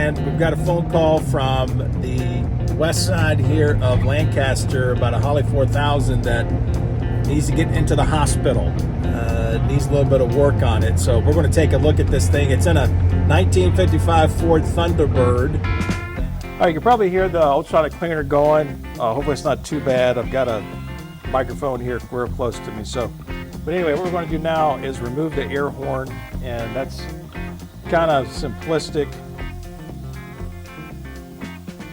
and we've got a phone call from the west side here of Lancaster about a Holley 4000 that needs to get into the hospital. Needs a little bit of work on it, so we're going to take a look at this thing. It's in a 1955 Ford Thunderbird. All right, you can probably hear the ultrasonic cleaner going. Hopefully it's not too bad. I've got a microphone here real close to me. But anyway, what we're going to do now is remove the air horn, and that's kind of simplistic.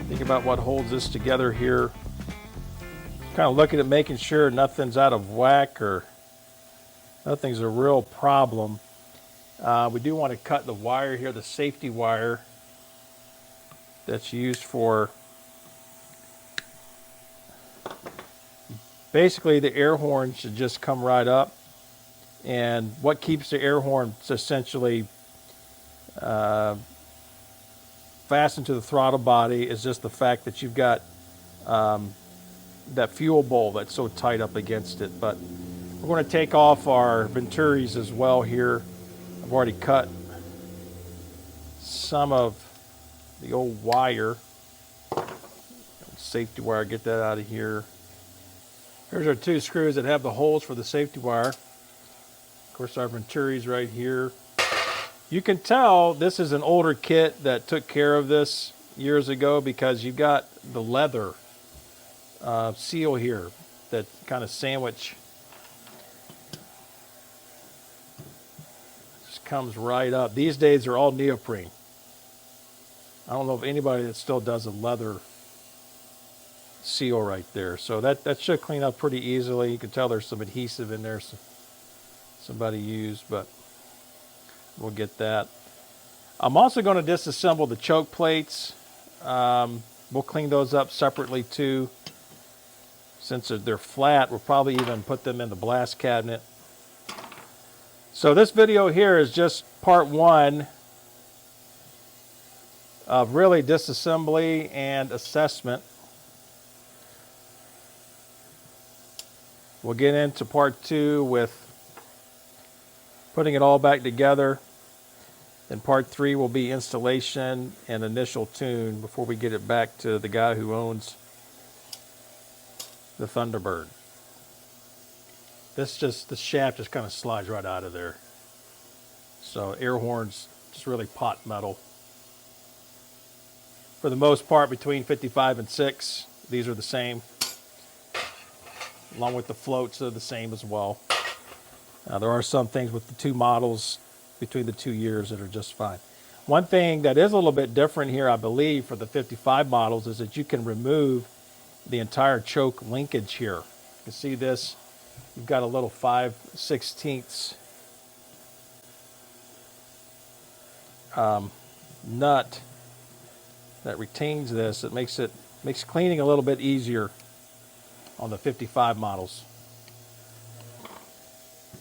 Think about what holds this together here. Kind of looking at making sure nothing's out of whack or nothing's a real problem. We do want to cut the wire here, the safety wire that's used for basically the air horn should just come right up. And what keeps the air horn essentially fastened to the throttle body is just the fact that you've got that fuel bowl that's so tight up against it. But we're going to take off our venturis as well here. I've already cut some of the old wire, safety wire, get that out of here. Here's our two screws that have the holes for the safety wire. Of course, our venturis right here. You can tell this is an older kit that took care of this years ago because you've got the leather seal here that kind of sandwich just comes right up. These days they're all neoprene. I don't know of anybody that still does a leather seal right there. So that should clean up pretty easily. You can tell there's some adhesive in there somebody used, but we'll get that. I'm also going to disassemble the choke plates. We'll clean those up separately too. Since they're flat, we'll probably even put them in the blast cabinet. So this video here is just part one of really disassembly and assessment. We'll get into part two with putting it all back together. Then part three will be installation and initial tune before we get it back to the guy who owns the Thunderbird. The shaft just kind of slides right out of there. So air horns, just really pot metal. For the most part, between 55 and 6, these are the same. Along with the floats, they're the same as well. There are some things with the two models between the 2 years that are just fine. One thing that is a little bit different here, I believe, for the 55 models is that you can remove the entire choke linkage here. You can see this. You've got a little 5/16 nut that retains this. It makes cleaning a little bit easier on the 55 models.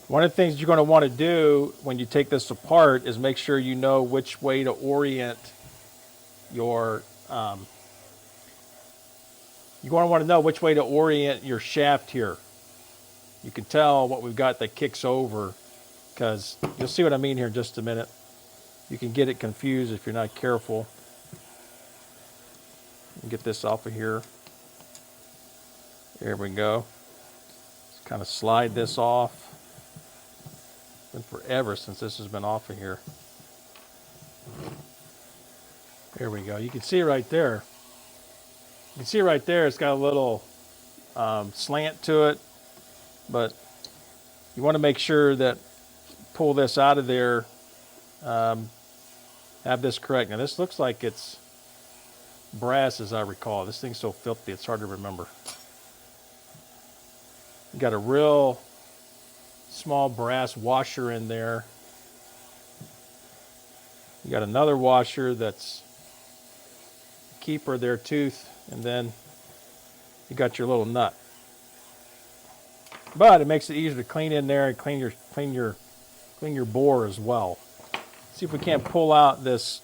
One of the things you're going to want to do when you take this apart is make sure you know which way to orient your you're going to want to know which way to orient your shaft here. You can tell what we've got that kicks over, because you'll see what I mean here in just a minute. You can get it confused if you're not careful. Get this off of here. There we go. Just kind of slide this off. It's been forever since this has been off of here. There we go. You can see right there. You can see right there it's got a little slant to it, but you want to make sure that pull this out of there, have this correct. Now this looks like it's brass as I recall. This thing's so filthy it's hard to remember. You got a real small brass washer in there. You got another washer that's keeper there, tooth, and then you got your little nut. But it makes it easier to clean in there and clean your bore as well. See if we can't pull out this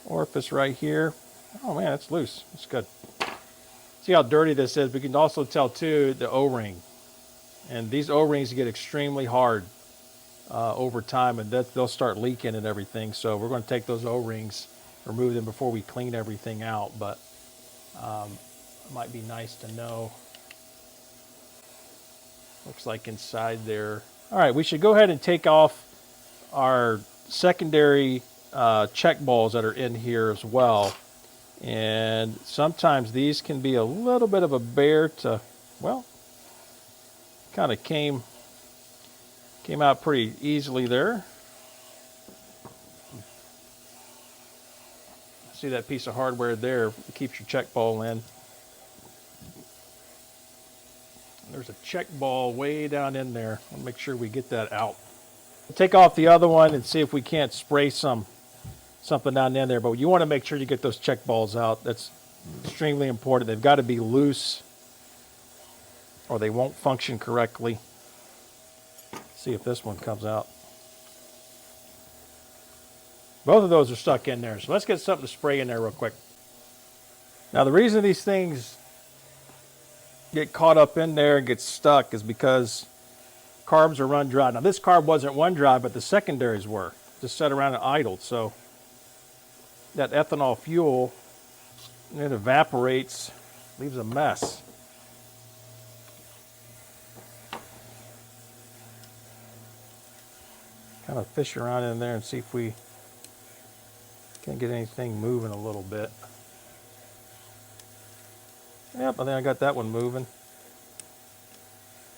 orifice right here. Oh man, it's loose. It's good. See how dirty this is. We can also tell too the O-ring. And these O-rings get extremely hard over time, and they'll start leaking and everything. So we're going to take those O-rings, remove them before we clean everything out, but it might be nice to know. Looks like inside there. All right, we should go ahead and take off our secondary check balls that are in here as well. And sometimes these can be a little bit of a bear to, well, kind of came out pretty easily there. See that piece of hardware there? It keeps your check ball in. There's a check ball way down in there. I'll make sure we get that out. Take off the other one and see if we can't spray something down in there. But you want to make sure you get those check balls out. That's extremely important. They've got to be loose or they won't function correctly. See if this one comes out. Both of those are stuck in there. So let's get something to spray in there real quick. Now the reason these things get caught up in there and get stuck is because carbs are run dry. Now this carb wasn't run dry, but the secondaries were. Just sat around and idled. So that ethanol fuel, it evaporates, leaves a mess. Kind of fish around in there and see if we can get anything moving a little bit. Yep, I think I got that one moving.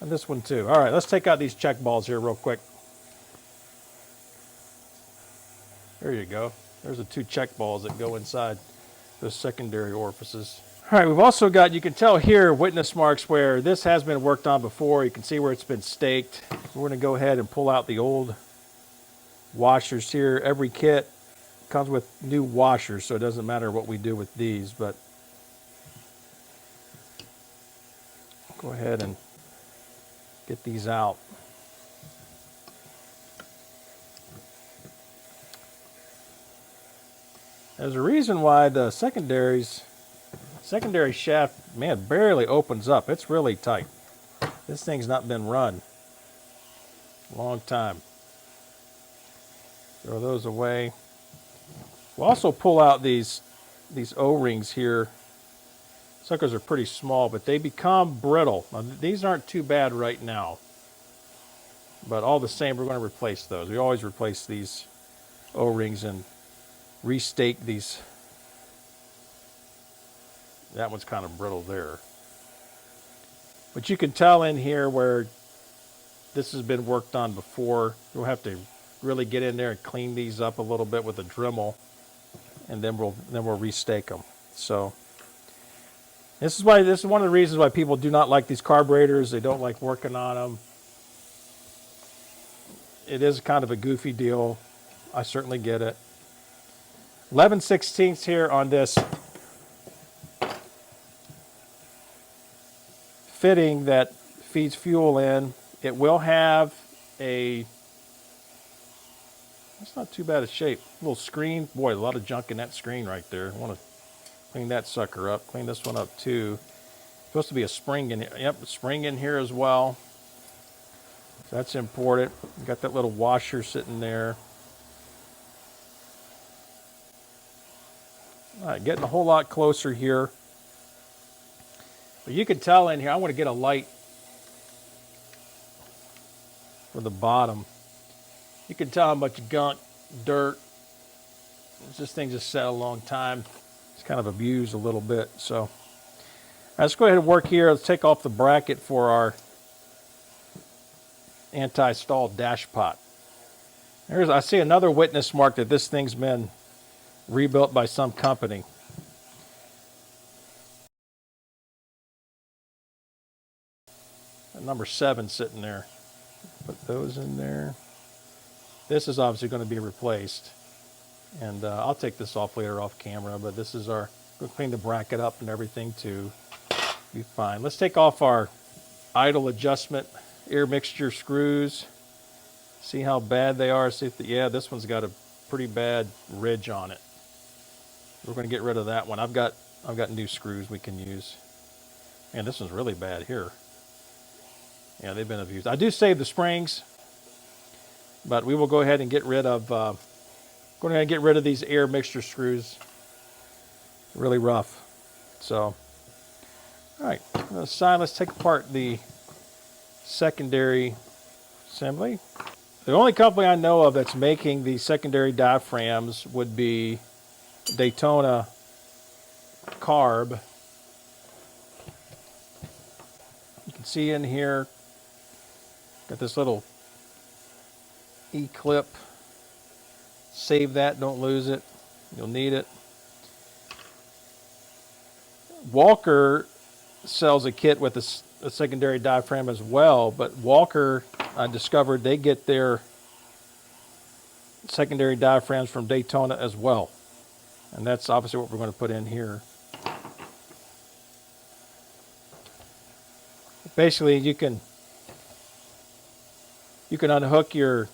And this one too. All right, let's take out these check balls here real quick. There you go. There's the two check balls that go inside those secondary orifices. All right, we've also got, you can tell here, witness marks where this has been worked on before. You can see where it's been staked. We're going to go ahead and pull out the old washers here. Every kit comes with new washers, so it doesn't matter what we do with these, but go ahead and get these out. There's a reason why the secondary shaft, man, barely opens up. It's really tight. This thing's not been run a long time. Throw those away. We'll also pull out these O-rings here. Suckers are pretty small, but they become brittle. Now, these aren't too bad right now, but all the same, we're going to replace those. We always replace these O-rings and restake these. That one's kind of brittle there. But you can tell in here where this has been worked on before. We'll have to really get in there and clean these up a little bit with a Dremel, and then we'll restake them. So this is one of the reasons why people do not like these carburetors. They don't like working on them. It is kind of a goofy deal. I certainly get it. 11/16 here on this fitting that feeds fuel in. It will have a, it's not too bad a shape, little screen. Boy, a lot of junk in that screen right there. I want to clean that sucker up. Clean this one up too. Supposed to be a spring in here. Yep, a spring in here as well. So that's important. You got that little washer sitting there. All right, getting a whole lot closer here. But you can tell in here, I want to get a light for the bottom. You can tell how much gunk, dirt. This thing just sat a long time. It's kind of abused a little bit. So all right, let's go ahead and work here. Let's take off the bracket for our anti-stall dash pot. I see another witness mark that this thing's been rebuilt by some company. Number 7 sitting there. Put those in there. This is obviously going to be replaced. And I'll take this off later off camera, but this is our, we'll clean the bracket up and everything to be fine. Let's take off our idle adjustment air mixture screws. See how bad they are. See if yeah, this one's got a pretty bad ridge on it. We're going to get rid of that one. I've got new screws we can use. Man, this one's really bad here. Yeah, they've been abused. I do save the springs. But we will go ahead and get rid of these air mixture screws. Really rough. So, all right, let's take apart the secondary assembly. The only company I know of that's making the secondary diaphragms would be Daytona Carb. You can see in here, got this little E-clip. Save that, don't lose it. You'll need it. Walker sells a kit with a secondary diaphragm as well, but Walker, I discovered they get their secondary diaphragms from Daytona as well. And that's obviously what we're going to put in here. Basically, you can unhook your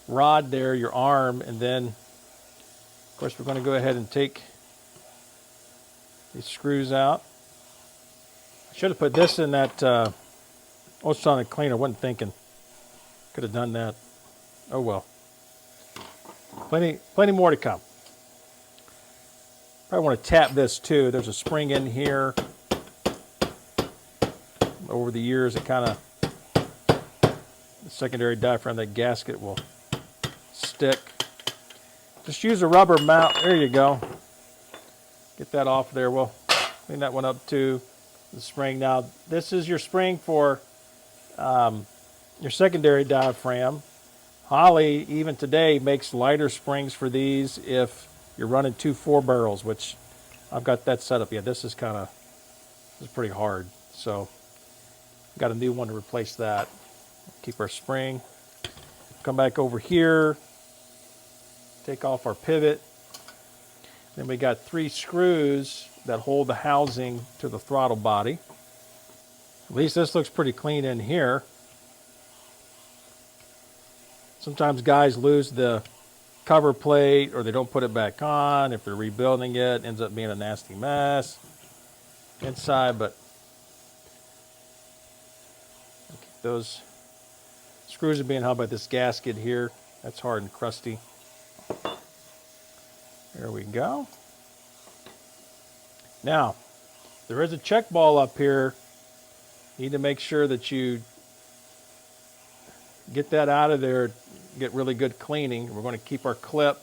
rod there, your arm, and then, of course, we're going to go ahead and take these screws out. I should have put this in that ultrasonic cleaner. Wasn't thinking. Could have done that. Oh well. Plenty more to come. Probably want to tap this too. There's a spring in here. Over the years, it kind of, the secondary diaphragm, that gasket will stick. Just use a rubber mount. There you go. Get that off there. We'll clean that one up too. The spring. Now, this is your spring for your secondary diaphragm. Holley, even today, makes lighter springs for these if you're running 2 4-barrels, which I've got that set up. Yeah, this is pretty hard. So, got a new one to replace that. Keep our spring. Come back over here. Take off our pivot. Then we got 3 screws that hold the housing to the throttle body. At least this looks pretty clean in here. Sometimes guys lose the cover plate or they don't put it back on. If they're rebuilding it, it ends up being a nasty mess inside, but those screws are being held by this gasket here. That's hard and crusty. There we go. Now, there is a check ball up here. You need to make sure that you get that out of there, get really good cleaning. We're going to keep our clip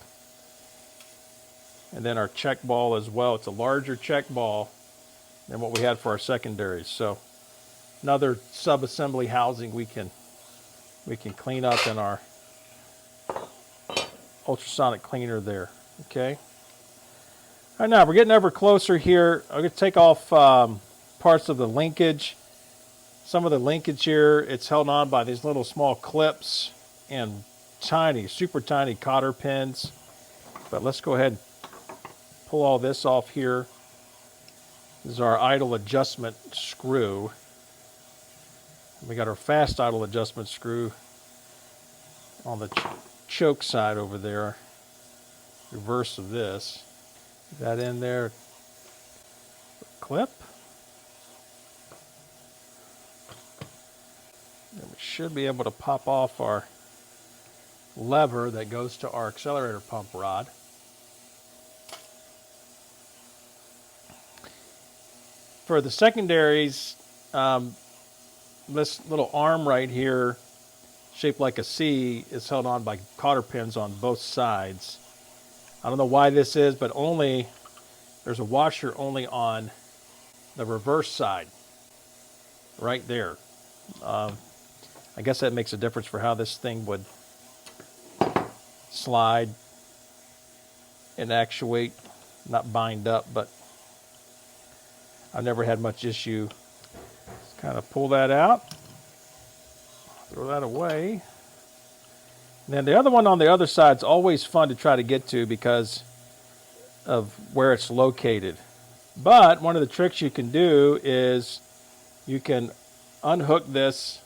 and then our check ball as well. It's a larger check ball than what we had for our secondaries. So another sub-assembly housing we can clean up in our ultrasonic cleaner there. Okay. All right, now we're getting ever closer here. I'm going to take off parts of the linkage. Some of the linkage here, it's held on by these little small clips and tiny, super tiny cotter pins. But let's go ahead and pull all this off here. This is our idle adjustment screw. We got our fast idle adjustment screw on the choke side over there. Reverse of this. Get that in there. Clip. And we should be able to pop off our lever that goes to our accelerator pump rod. For the secondaries, this little arm right here, shaped like a C, is held on by cotter pins on both sides. I don't know why this is, but there's a washer only on the reverse side, right there. I guess that makes a difference for how this thing would slide and actuate, not bind up, but I've never had much issue. Just kind of pull that out, throw that away. And then the other one on the other side is always fun to try to get to because of where it's located. But one of the tricks you can do is you can unhook this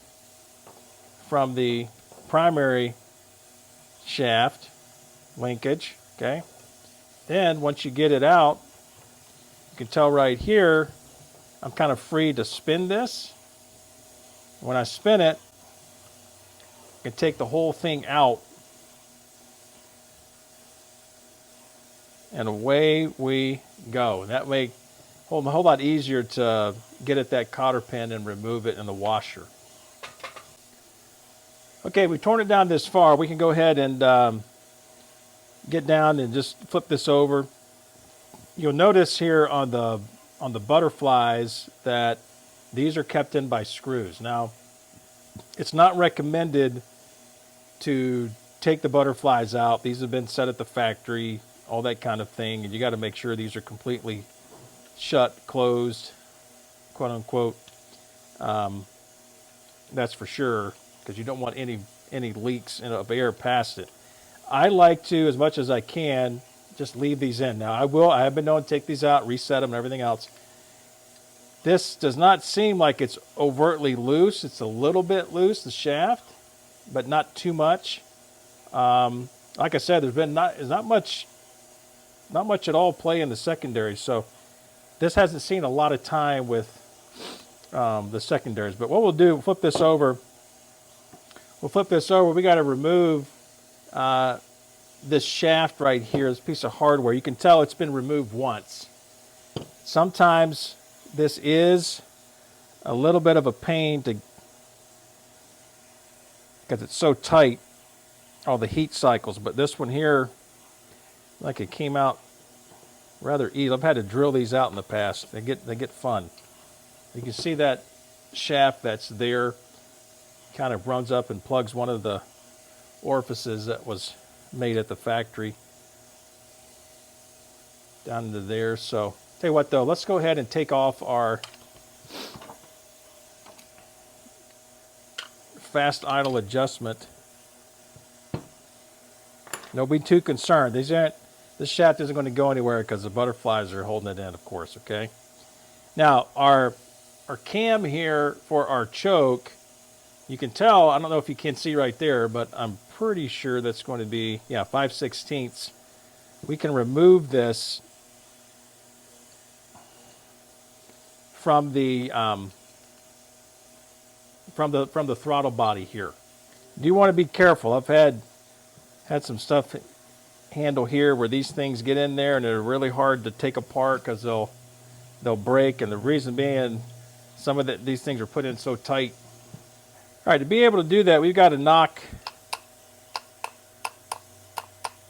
from the primary shaft linkage, okay? Then once you get it out, you can tell right here, I'm kind of free to spin this. When I spin it, you can take the whole thing out. And away we go. That way, a whole lot easier to get at that cotter pin and remove it in the washer. Okay, we've torn it down this far. We can go ahead and get down and just flip this over. You'll notice here on the butterflies that these are kept in by screws. Now, it's not recommended to take the butterflies out. These have been set at the factory, all that kind of thing, and you got to make sure these are completely shut, closed, quote unquote. That's for sure, because you don't want any leaks of air past it. I like to, as much as I can, just leave these in. Now I have been known to take these out, reset them and everything else. This does not seem like it's overtly loose. It's a little bit loose, the shaft, but not too much. Like I said, there's not much at all play in the secondary, so this hasn't seen a lot of time with the secondaries. But what we'll do, we'll flip this over. We got to remove this shaft right here, this piece of hardware. You can tell it's been removed once. Sometimes this is a little bit of a pain to, because it's so tight, all the heat cycles. But this one here, like, it came out rather easy. I've had to drill these out in the past. They get fun. You can see that shaft that's there kind of runs up and plugs one of the orifices that was made at the factory down into there. So tell you what though, let's go ahead and take off our fast idle adjustment. Don't be too concerned. This shaft isn't going to go anywhere because the butterflies are holding it in, of course, okay? Now, our cam here for our choke, you can tell, I don't know if you can see right there, but I'm pretty sure that's going to be, yeah, 5/16. We can remove this from the throttle body here. You do want to be careful. I've had some stuff handle here where these things get in there and they're really hard to take apart because they'll break, and the reason being some of these things are put in so tight. All right, to be able to do that, we've got to knock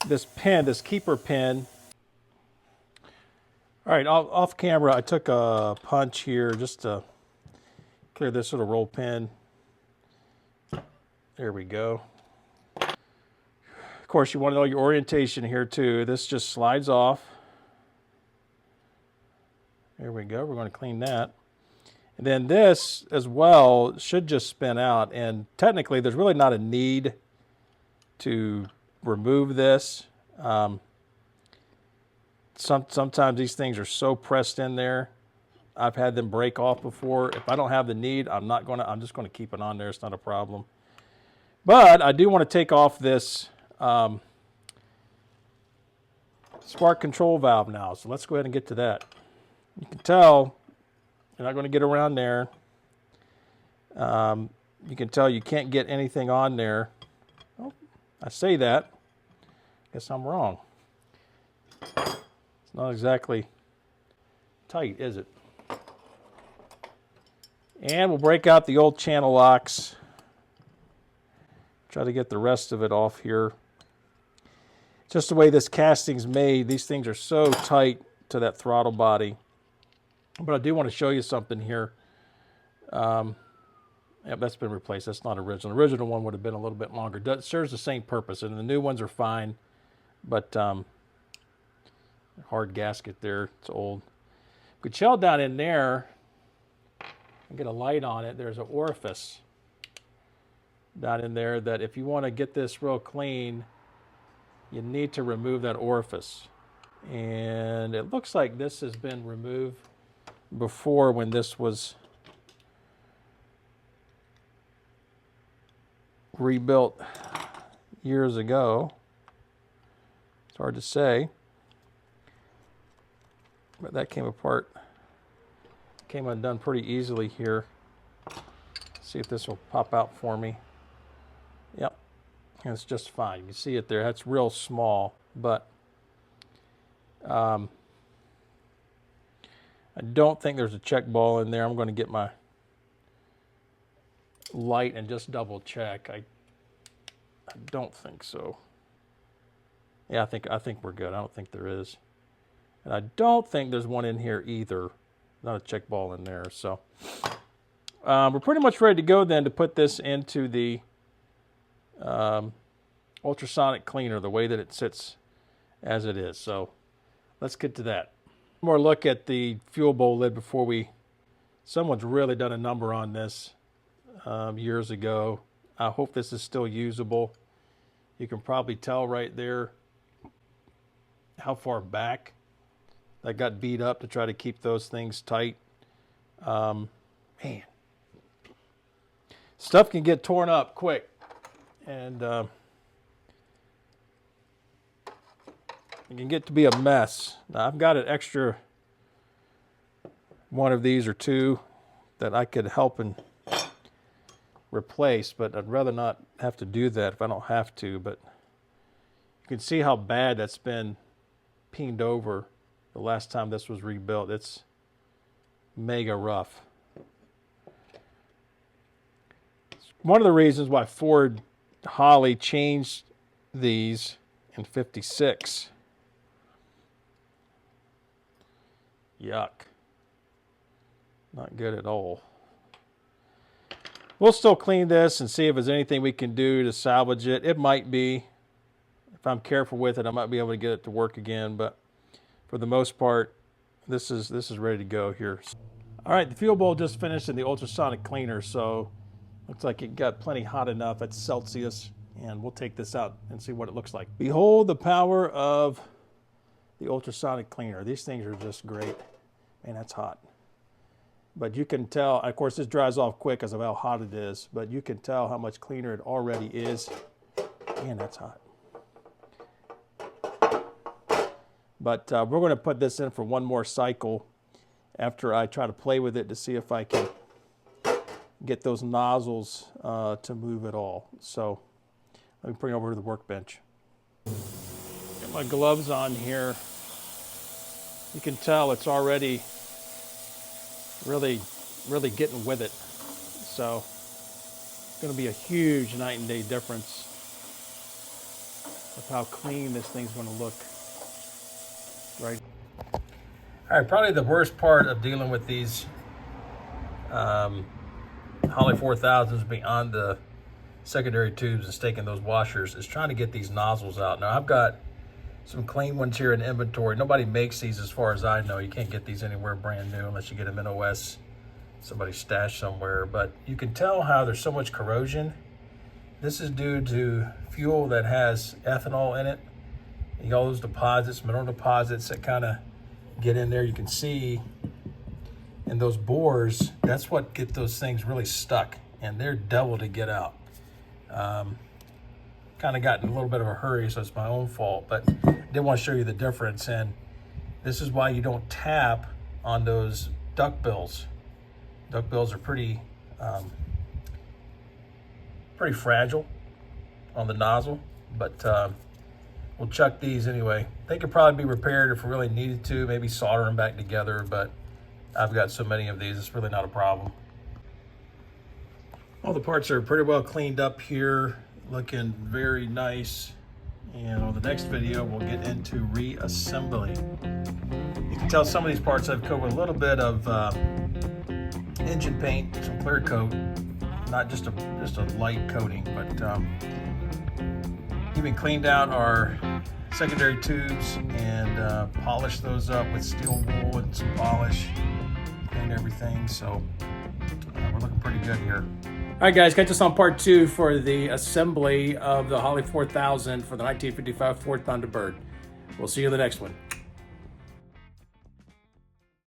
this pin, this keeper pin. All right, off camera, I took a punch here just to clear this little roll pin. There we go. Of course, you want to know your orientation here too. This just slides off. There we go. We're going to clean that. And then this as well should just spin out. And technically, there's really not a need to remove this. Sometimes these things are so pressed in there. I've had them break off before. If I don't have the need, I'm just going to keep it on there. It's not a problem. But I do want to take off this spark control valve now. So let's go ahead and get to that. You can tell you're not going to get around there. You can tell you can't get anything on there. Oh, I say that. Guess I'm wrong. It's not exactly tight, is it? And we'll break out the old channel locks. Try to get the rest of it off here. Just the way this casting's made, these things are so tight to that throttle body. But I do want to show you something here. Yep, that's been replaced. That's not original. The original one would have been a little bit longer. It serves the same purpose, and the new ones are fine. But hard gasket there. It's old. We could shell down in there and get a light on it. There's an orifice down in there that if you want to get this real clean, you need to remove that orifice. And it looks like this has been removed before when this was rebuilt years ago. It's hard to say, but that came apart, came undone pretty easily here. See if this will pop out for me. Yep, And it's just fine. You can see it there. That's real small, but I don't think there's a check ball in there. I'm going to get my light and just double check. I don't think so. Yeah, I think we're good. I don't think there is. And I don't think there's one in here either. Not a check ball in there. So we're pretty much ready to go then to put this into the ultrasonic cleaner the way that it sits as it is. So let's get to that. One more look at the fuel bowl lid before someone's really done a number on this years ago. I hope this is still usable. You can probably tell right there how far back that got beat up to try to keep those things tight. Man, stuff can get torn up quick, and it can get to be a mess. Now, I've got an extra one of these or two that I could help and replace, but I'd rather not have to do that if I don't have to. But you can see how bad that's been peened over the last time this was rebuilt. It's mega rough. It's one of the reasons why Ford Holley changed these in '56. Yuck. Not good at all. We'll still clean this and see if there's anything we can do to salvage it. It might be. If I'm careful with it, I might be able to get it to work again, but for the most part, this is ready to go here. All right, the fuel bowl just finished in the ultrasonic cleaner, so looks like it got plenty hot enough at Celsius, and we'll take this out and see what it looks like. Behold the power of the ultrasonic cleaner. These things are just great. Man, that's hot. But you can tell, of course, this dries off quick because of how hot it is, but you can tell how much cleaner it already is. Man, that's hot. But we're going to put this in for one more cycle after I try to play with it to see if I can get those nozzles to move at all. So let me bring it over to the workbench. Get my gloves on here. You can tell it's already really getting with it. So it's going to be a huge night and day difference with how clean this thing's going to look. Right. All right, probably the worst part of dealing with these Holley 4000s beyond the secondary tubes and staking those washers is trying to get these nozzles out. Now, I've got some clean ones here in inventory. Nobody makes these as far as I know. You can't get these anywhere brand new unless you get them in OS, somebody stashed somewhere. But you can tell how there's so much corrosion. This is due to fuel that has ethanol in it. You got all those deposits, mineral deposits that kind of get in there. You can see in those bores, that's what get those things really stuck, and they're devil to get out. Kind of got in a little bit of a hurry, so it's my own fault, but I did want to show you the difference. And this is why you don't tap on those duck bills. Duck bills are pretty fragile on the nozzle, but we'll chuck these anyway. They could probably be repaired if we really needed to, maybe solder them back together, but I've got so many of these, it's really not a problem. All the parts are pretty well cleaned up here, looking very nice. And on the next video, we'll get into reassembly. You can tell some of these parts I've covered a little bit of engine paint, some clear coat, not just a light coating, but even cleaned out our secondary tubes and polished those up with steel wool and some polish, cleaned everything. So we're looking pretty good here. All right, guys, catch us on part 2 for the assembly of the Holley 4000 for the 1955 Ford Thunderbird. We'll see you in the next one.